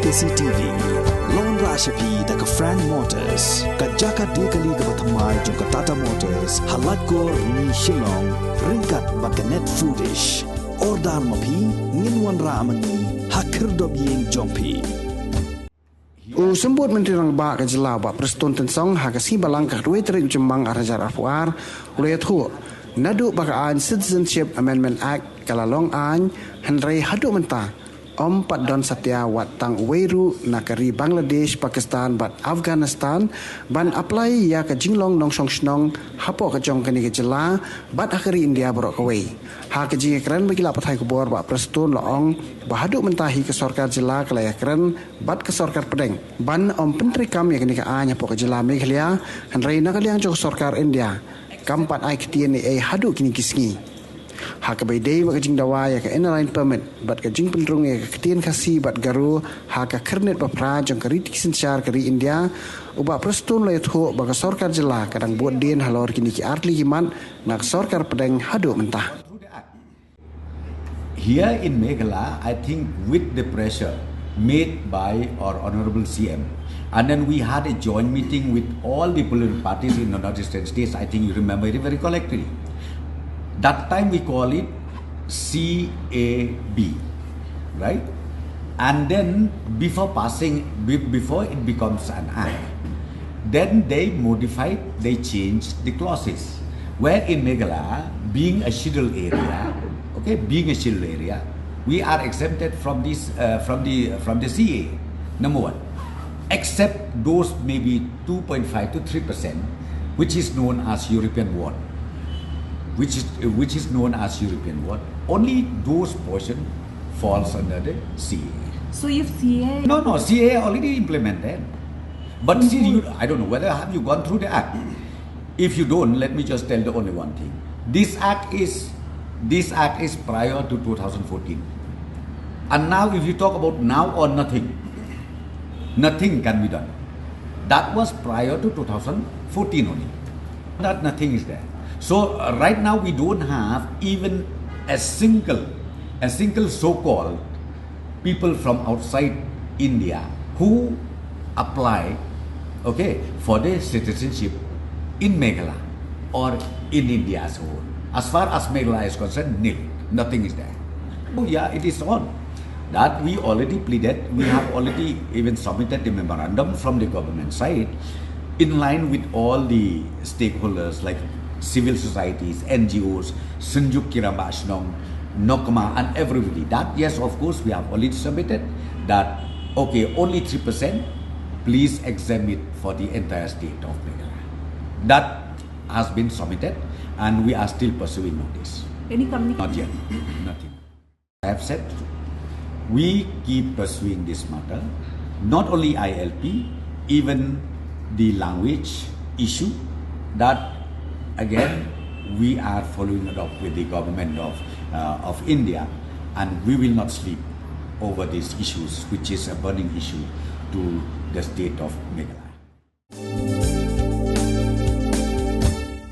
CCTV Lon Rashapi daga Frank Motors Kajaka dekali ga bathamai jong Tata Motors halat ko ni Shnong ringkat bakanet foodish ordal mapi nginwan ramani hakir dobyeng jongpi Sembut Menteri Rang Ba ke Jela ba Prestone tensong hakasi balang ka duit teri Jembang Arajar Afuar oleh thu nadu bakaan Citizenship Amendment Act kalalong an Henry hadu mentah Pat Don Satya wat tang Uwei nakari Bangladesh Pakistan bat Afghanistan ban Aplai ya ke jinglong Nongshong Shnong hapo ke jong kani ke Jela bat akari India borok Uwei ha ke jing keren bagi la pathai kubor ba Prestone laong bahadu mentahi ke sorkar Jela kelaya keren bat ke sorkar Pedeng ban Penteri Kam ya kani ke anya hapo ke Jela Meghalaya Henry nakaliang jong sorkar India kampat ai ketien ni hadu kini kisngi ha ka bai dei ka jing dawa ya ka inline permit bat ka jing pendrung ya ka ketien kasi bat garu ha ka kernet ba pra jong kari tiksin char kari India uba Prestone la yatho ba ka sorkar Jela kadang buat dien halor kini ki artli himan nak sorkar Pedeng hadu mentah. Here in Meghalaya, I think with the pressure made by our Honorable CM, and then we had a joint meeting with all the political parties in the northeastern states. I think you remember it very correctly. That time we call it CAB, right? And then before it becomes an act, then they modified, they changed the clauses. Where in Meghalaya, being a scheduled area, we are exempted from this from the CA. Number one, except those maybe 2.5 to 3%, which is known as European ward. Which is known as European ward. Only those portion falls under the CA. So if CA... No, CA already implemented. But see, I don't know whether have you gone through the act. If you don't, let me just tell the only one thing. This act is prior to 2014. And now if you talk about now or nothing can be done. That was prior to 2014 only. That nothing is there. So right now we don't have even a single so-called people from outside India who apply for the citizenship in Meghalaya or in India as a whole. As far as Meghalaya is concerned, nil. Nothing is there. Oh yeah, it is on. That we already pleaded. We have already even submitted the memorandum from the government side in line with all the stakeholders like civil societies, NGOs, Sunjuk Kiramba Shnong, Nokma and everybody. That yes, of course, we have already submitted that, okay, only 3%, please exempt it for the entire state of Meghalaya. That has been submitted and we are still pursuing on this. Any communication? Not yet, nothing. I have said, we keep pursuing this matter, not only ILP, even the language issue, that again, we are following it up with the government of India, and we will not sleep over these issues, which is a burning issue to the state of Meghalaya.